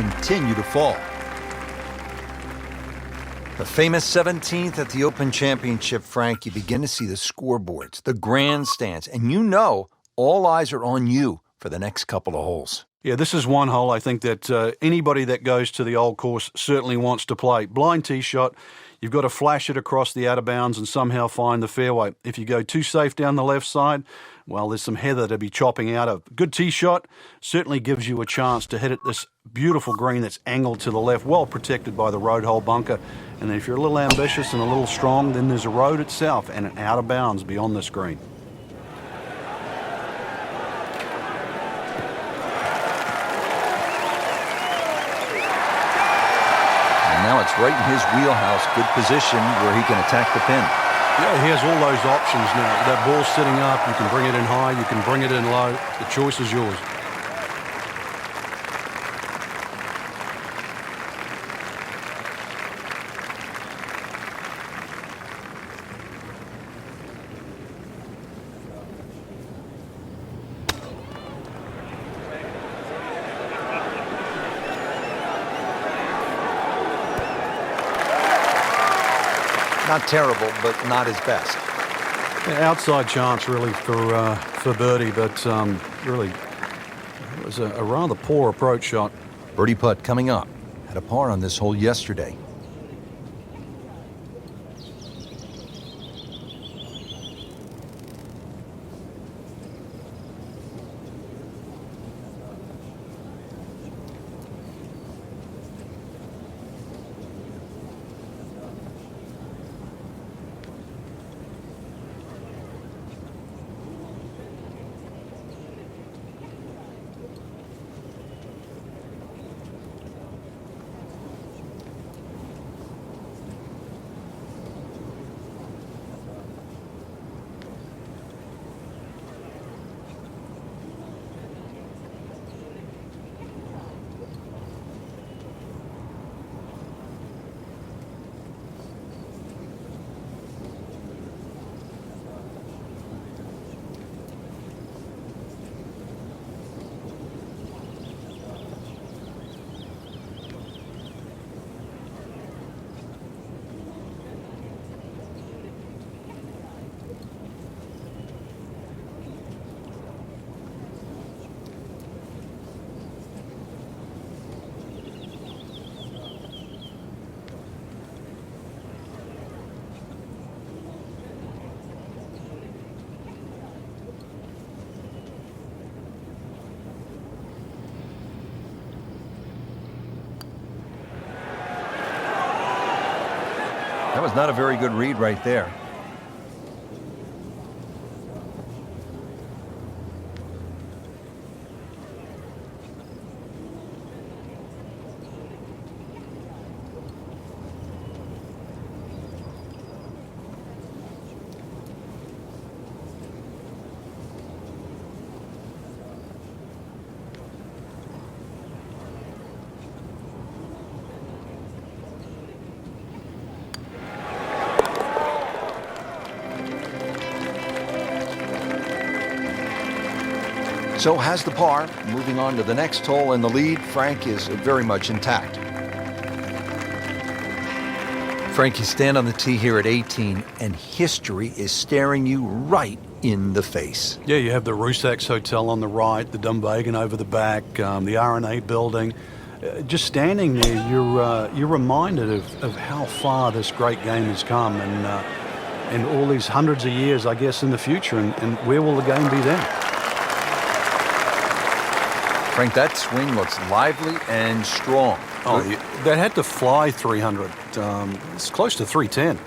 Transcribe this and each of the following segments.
continue to fall. The famous 17th at the Open Championship, Frank, you begin to see the scoreboards, the grandstands, and you know all eyes are on you for the next couple of holes. Yeah, this is one hole I think that anybody that goes to the old course certainly wants to play. Blind tee shot, you've got to flash it across the out of bounds and somehow find the fairway. If you go too safe down the left side, well, there's some heather to be chopping out of. Good tee shot certainly gives you a chance to hit at this beautiful green that's angled to the left, well protected by the road hole bunker. And then if you're a little ambitious and a little strong, then there's a road itself and an out of bounds beyond this green. Now it's right in his wheelhouse, good position where he can attack the pin. Yeah, he has all those options now. That ball's sitting up, you can bring it in high, you can bring it in low. The choice is yours. Not terrible, but not his best. Yeah, outside chance, really, for birdie, but really, it was a rather poor approach shot. Birdie putt coming up. Had a par on this hole yesterday. That was not a very good read right there. So has the par. Moving on to the next hole, and the lead, Frank, is very much intact. Frank, you stand on the tee here at 18, and history is staring you right in the face. Yeah, you have the Rusacks Hotel on the right, the Dunvegan over the back, the R&A building. Just standing there, you're reminded of how far this great game has come, and all these hundreds of years, I guess, in the future, and where will the game be then? Frank, that swing looks lively and strong. Oh, that had to fly 300. It's close to 310.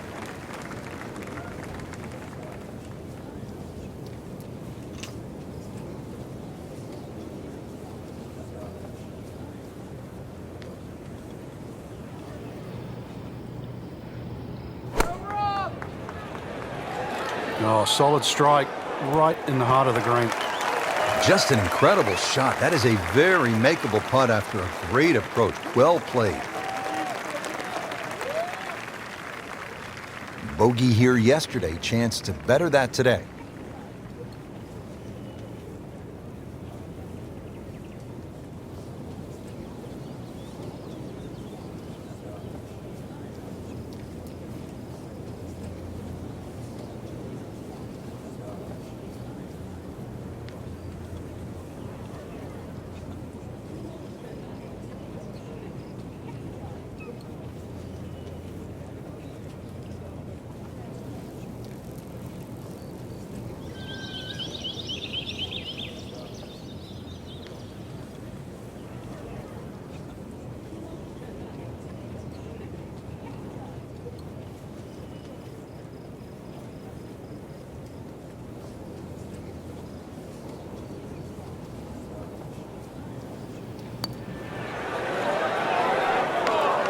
Oh, solid strike right in the heart of the green. Just an incredible shot. That is a very makeable putt after a great approach. Well played. Bogey here yesterday. Chance to better that today.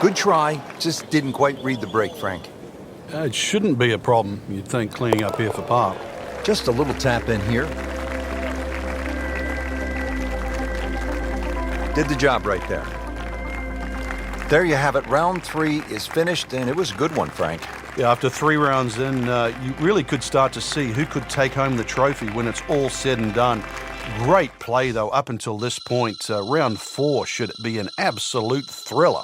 Good try, just didn't quite read the break, Frank. It shouldn't be a problem, you'd think, cleaning up here for par. Just a little tap in here. Did the job right there. There you have it. Round 3 is finished, and it was a good one, Frank. Yeah, after 3 rounds in, you really could start to see who could take home the trophy when it's all said and done. Great play, though, up until this point. Round 4 should be an absolute thriller.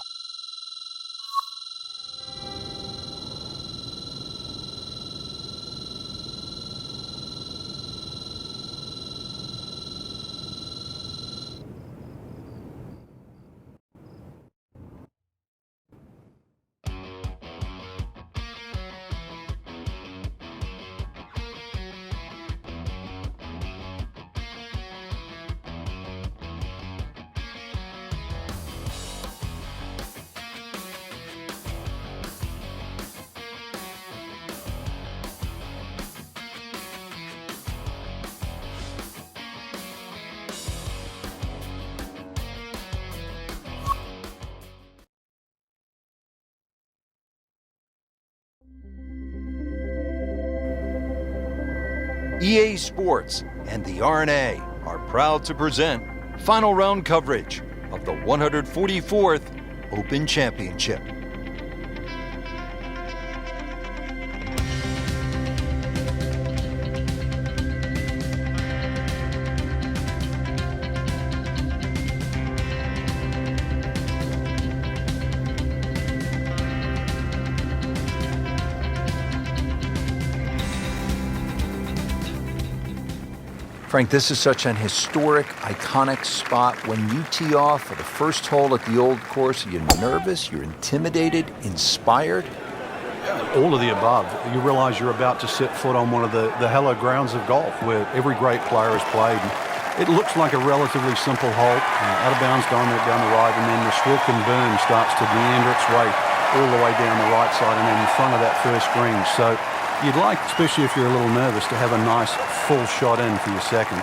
EA Sports and the R&A are proud to present final round coverage of the 144th Open Championship. Frank, this is such an historic, iconic spot. When you tee off for the first hole at the old course, you're nervous, you're intimidated, inspired? All of the above. You realize you're about to set foot on one of the hallowed grounds of golf where every great player has played. It looks like a relatively simple hole, out of bounds down the right, and then the Swilken Burn starts to meander its way all the way down the right side and then in front of that first green. So you'd like, especially if you're a little nervous, to have a nice full shot in for your second.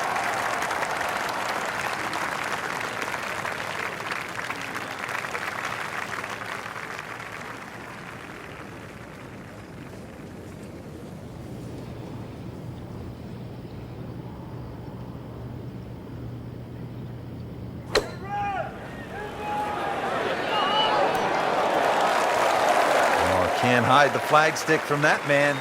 Can't hide the flagstick from that man.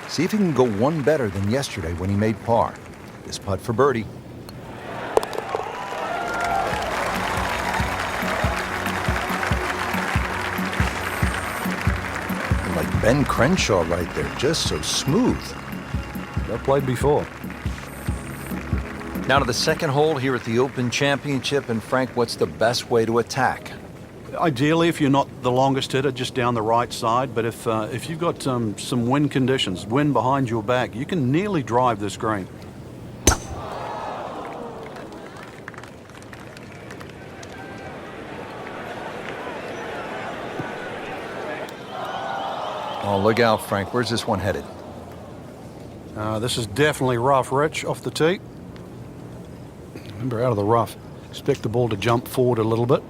See if he can go one better than yesterday when he made par. This putt for birdie. Like Ben Crenshaw right there, just so smooth. They've played before. Now to the second hole here at the Open Championship. And Frank, what's the best way to attack? Ideally, if you're not the longest hitter, just down the right side. But if you've got some wind conditions, wind behind your back, you can nearly drive this green. Oh, look out, Frank. Where's this one headed? This is definitely rough, Rich, off the tee. Remember, out of the rough. Expect the ball to jump forward a little bit.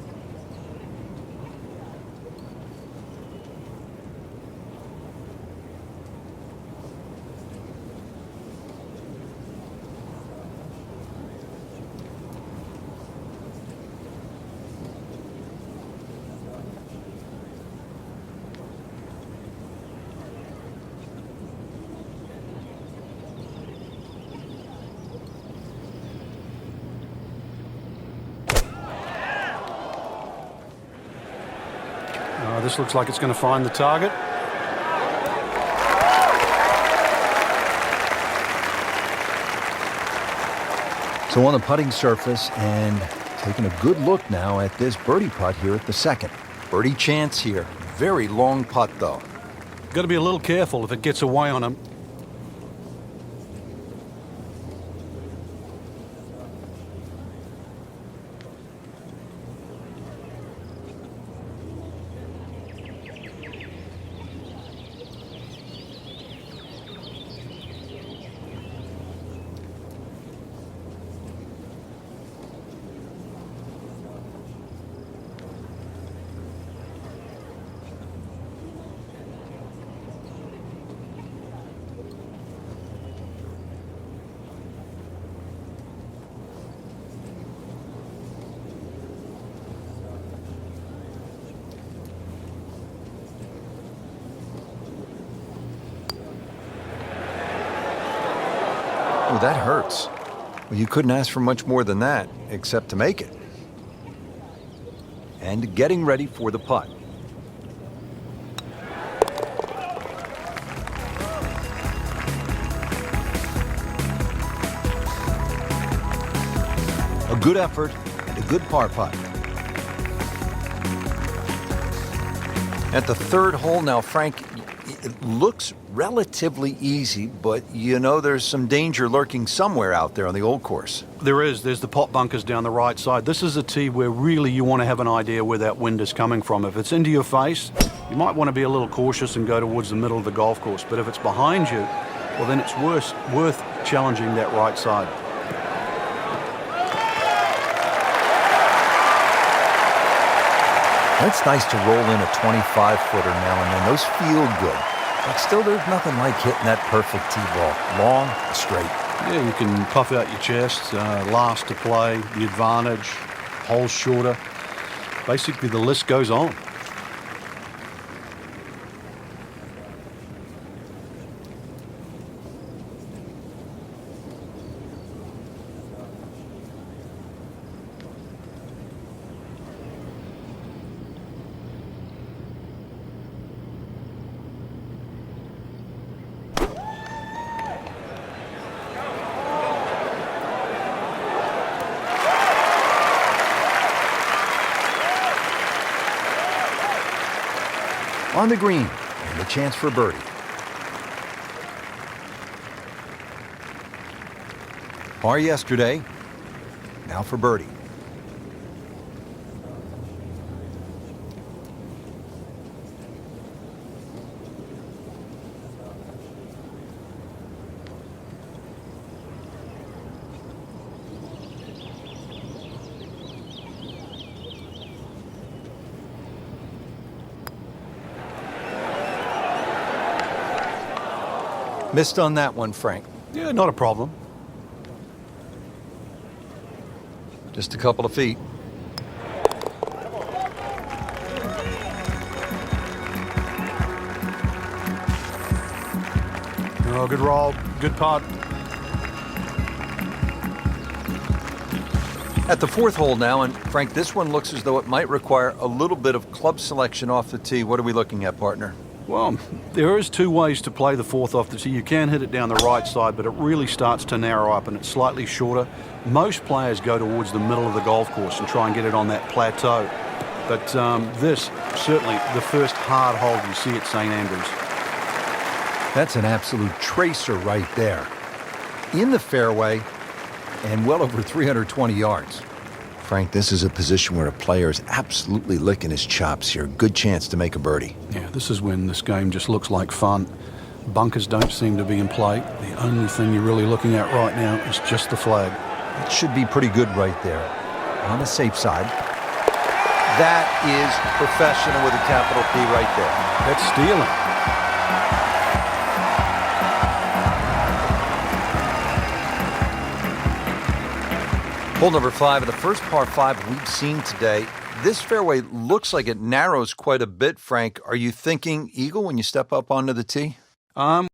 This looks like it's going to find the target. So on the putting surface, and taking a good look now at this birdie putt here at the second. Birdie chance here. Very long putt, though. Got to be a little careful if it gets away on him. that hurts. Well, you couldn't ask for much more than that, except to make it. And getting ready for the putt. A good effort and a good par putt. At the third hole now, Frank, it looks relatively easy, but you know there's some danger lurking somewhere out there on the old course. There is. There's the pot bunkers down the right side. This is a tee where really you want to have an idea where that wind is coming from. If it's into your face, you might want to be a little cautious and go towards the middle of the golf course. But if it's behind you, well, then it's worth challenging that right side. It's nice to roll in a 25-footer now and then. Those feel good. But still, there's nothing like hitting that perfect tee ball. Long, straight. Yeah, you can puff out your chest, last to play, the advantage, holes shorter. Basically, the list goes on. On the green, and a chance for birdie. Par yesterday, now for birdie. Missed on that one, Frank. Yeah, not a problem. Just a couple of feet. Oh, good roll, good putt. At the fourth hole now, and Frank, this one looks as though it might require a little bit of club selection off the tee. What are we looking at, partner? Well, there is two ways to play the fourth off the tee. You can hit it down the right side, but it really starts to narrow up and it's slightly shorter. Most players go towards the middle of the golf course and try and get it on that plateau. But this, certainly the first hard hole you see at St. Andrews. That's an absolute tracer right there. In the fairway and well over 320 yards. Frank, this is a position where a player is absolutely licking his chops here. Good chance to make a birdie. Yeah, this is when this game just looks like fun. Bunkers don't seem to be in play. The only thing you're really looking at right now is just the flag. It should be pretty good right there. On the safe side. That is professional with a capital P right there. That's stealing. Hole number 5 of the first par 5 we've seen today. This fairway looks like it narrows quite a bit, Frank. Are you thinking eagle when you step up onto the tee?